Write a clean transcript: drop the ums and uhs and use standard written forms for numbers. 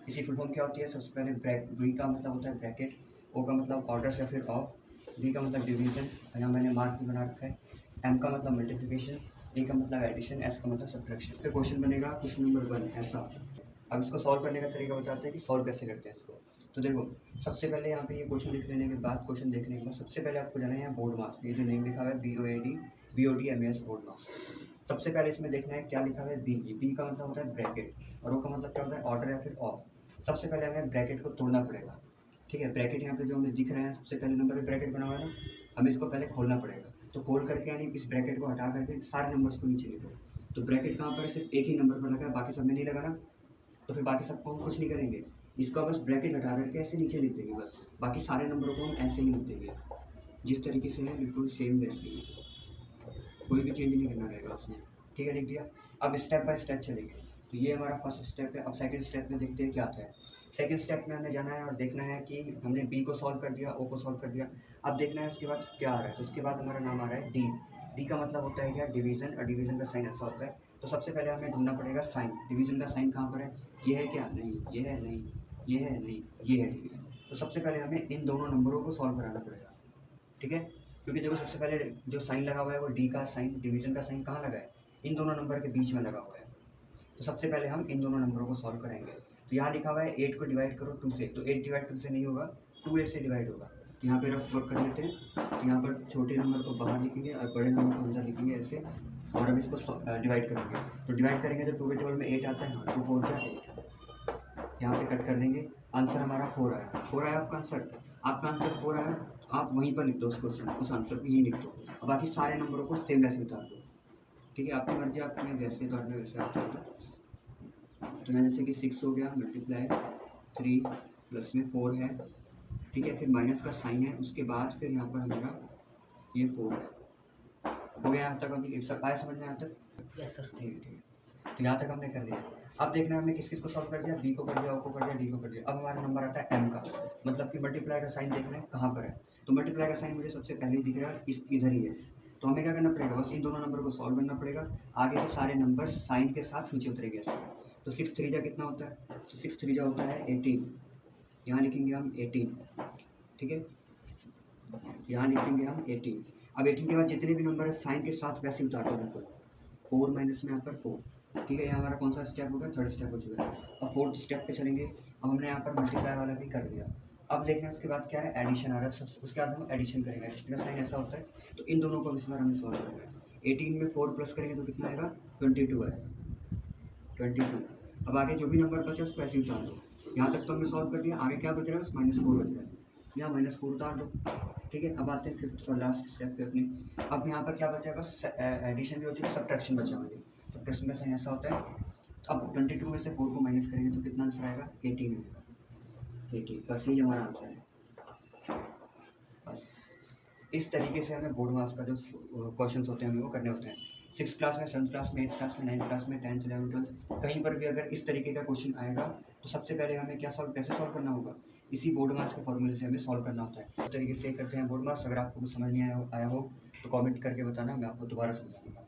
इसकी full form क्या होती है? सबसे पहले बी का मतलब होता है ब्रैकेट, ओ का मतलब ऑर्डर या फिर ऑफ, डी का मतलब डिवीजन, यहाँ मैंने मार्क भी बना रखा है, एम का मतलब मल्टीप्लिकेशन, ए का मतलब एडिशन, एस का मतलब सब्ट्रैक्शन। फिर क्वेश्चन बनेगा क्वेश्चन नंबर 1 ऐसा। अब इसको सॉल्व करने का तरीका बताते हैं कि सॉल्व कैसे करते हैं इसको। तो देखो, सबसे पहले यहाँ पे ये क्वेश्चन लिख लेने के बाद, क्वेश्चन देखने के बाद सबसे पहले आपको जाना है यहाँ बोर्ड मास, ये जो नेम लिखा हुआ है BOD बोर्ड मास। सबसे पहले इसमें देखना है क्या लिखा हुआ है बी का मतलब होता है ब्रैकेट, और ओ का मतलब क्या होता है ऑर्डर या फिर ऑफ। सबसे पहले हमें ब्रैकेट को तोड़ना पड़ेगा, ठीक है। ब्रैकेट यहाँ पे जो हमें दिख रहे हैं सबसे पहले नंबर पे ब्रैकेट बना हुआ है ना, हमें इसको पहले खोलना पड़ेगा। तो खोल करके यानी इस ब्रैकेट को हटा करके सारे नंबर्स को नीचे लिखो। तो ब्रैकेट कहाँ पर है? सिर्फ एक ही नंबर पर लगा है, बाकी सब में नहीं लगा ना, तो फिर बाकी सबको हम कुछ नहीं करेंगे, इसका बस ब्रैकेट हटा करके ऐसे नीचे लिख देंगे बस। बाकी सारे नंबरों को हम ऐसे ही लिख देंगे जिस तरीके से है, बिल्कुल सेम वैसे ही, कोई भी चेंज नहीं करना रहेगा उसमें। ठीक है, लिख दिया। अब स्टेप बाय स्टेप चलेंगे। तो ये हमारा फर्स्ट स्टेप है। अब सेकंड स्टेप में देखते हैं क्या आता है। सेकंड स्टेप में हमें जाना है और देखना है कि हमने बी को सॉल्व कर दिया, ओ को सॉल्व कर दिया। अब देखना है उसके बाद क्या आ रहा है। तो उसके बाद हमारा नाम आ रहा है डी। डी का मतलब होता है क्या? डिवीजन, और डिवीजन का साइन ऐसा होता है। तो सबसे पहले हमें ढूंढना पड़ेगा साइन। डिवीजन का साइन कहाँ पर है? ये है क्या? नहीं, ये है नहीं, ये है नहीं, ये है डिवीजन। तो सबसे पहले हमें इन दोनों नंबरों को सॉल्व कराना पड़ेगा, ठीक है। क्योंकि देखो सबसे पहले जो साइन लगा हुआ है वो डी का साइन, डिवीजन का साइन कहाँ लगा है? इन दोनों नंबर के बीच में लगा हुआ है। तो सबसे पहले हम इन दोनों नंबरों को सॉल्व करेंगे। तो यहाँ लिखा हुआ है 8 को डिवाइड करो 2 से, तो 8 डिवाइड 2 से नहीं होगा, 2 8 से डिवाइड होगा। तो यहाँ पे रफ वर्क कर लेते हैं। तो यहाँ पर छोटे नंबर को बाहर लिखेंगे और बड़े नंबर को अंदर लिखेंगे ऐसे, और अब इसको डिवाइड करेंगे। तो डिवाइड करेंगे तो 2 के टेबल में 8 आता है, हाँ 2 4 जा 8। यहाँ पे कट कर देंगे। आंसर हमारा 4 आया। 4 आया आपका आंसर? आपका आंसर 4 आया, आप वहीं पर लिख दो उस क्वेश्चन, उस आंसर को यहीं लिख दो। और बाकी सारे नंबरों को सेम वैसे उतार दो, ठीक है। आपकी मर्जी, आपने जैसे उतारना वैसे आप उतार दो। तो यहाँ जैसे कि 6 हो गया, मल्टीप्लाई 3 प्लस में 4 है, ठीक है। फिर माइनस का साइन है, उसके बाद फिर यहाँ पर हमारा ये 4 है। हो गया यहाँ तक? अभी सब आया समझ में यहाँ तक? Yes sir. ठीक है, ठीक है। तो यहाँ तक हमने कर लिया। अब देखना है हमने किस किस को सॉल्व कर दिया। बी को कर दिया, ओ को कर दिया, डी को कर दिया। अब हमारा नंबर आता है एम का, मतलब कि मल्टीप्लाई का साइन देखना है कहाँ पर है। तो मल्टीप्लाई का साइन मुझे सबसे पहले दिख रहा है इधर ही है। तो हमें क्या करना पड़ेगा? बस इन दोनों नंबर को सॉल्व करना पड़ेगा। आगे के सारे नंबर साइन के साथ नीचे उतरेंगे ऐसे। तो 6 3 जा कितना होता है? तो 6 3 जा होता है 18। यहाँ लिखेंगे हम 18, ठीक है। यहाँ लिख देंगे हम 18। अब 18 के बाद जितने भी नंबर है साइन के साथ वैसे उतार दो बिल्कुल। 4 माइनस में यहाँ पर 4, ठीक है। यहाँ हमारा कौन सा स्टेप होगा? थर्ड स्टेप हो चुका है। अब फोर्थ स्टेप पे चलेंगे। अब हमने यहाँ पर मल्टीप्लाई वाला भी कर दिया। अब देखना है उसके बाद क्या है? एडिशन आ रहा है सबसे, उसके बाद हम एडिशन करेंगे। एडिशन का साइन ऐसा होता है। तो इन दोनों को इस बार हमें सॉल्व करना है। 18 में 4 प्लस करेंगे तो कितना आएगा? 22 है, 22। अब आगे जो भी नंबर बचा उसको ऐसे ही उतार दो। यहाँ तक तो हमने सॉल्व कर दिया। आगे क्या बच रहा है? बस -4 बच रहा है, यहाँ -4 उतार दो, ठीक है। अब आते हैं फिफ्थ और लास्ट स्टेप पे अपने। अब यहाँ पर क्या बचा है? बस एडिशन भी हो चुका है, सब्ट्रैक्शन बचा हुआ है। सब्ट्रैक्शन का साइन ऐसा होता है। अब 22 में से 4 को माइनस करेंगे तो कितना आंसर आएगा? 18 आएगा, 18। बस यही हमारा आंसर है। बस इस तरीके से हमें बोर्ड मास का जो क्वेश्चंस होते हैं हमें वो करने होते हैं। 6th क्लास में, 7th क्लास में, 8th क्लास में, 9th क्लास में, 10th 11th 12th, कहीं पर भी अगर इस तरीके का क्वेश्चन आएगा तो सबसे पहले हमें क्या सॉल्व, कैसे सॉल्व करना होगा? इसी बोर्ड मास के फॉर्मूले से हमें सॉल्व करना होता है। इस तरीके से करते हैं बोर्ड मास। अगर आपको कुछ समझ नहीं आया हो तो कमेंट करके बताना, मैं आपको दोबारा समझाऊंगा।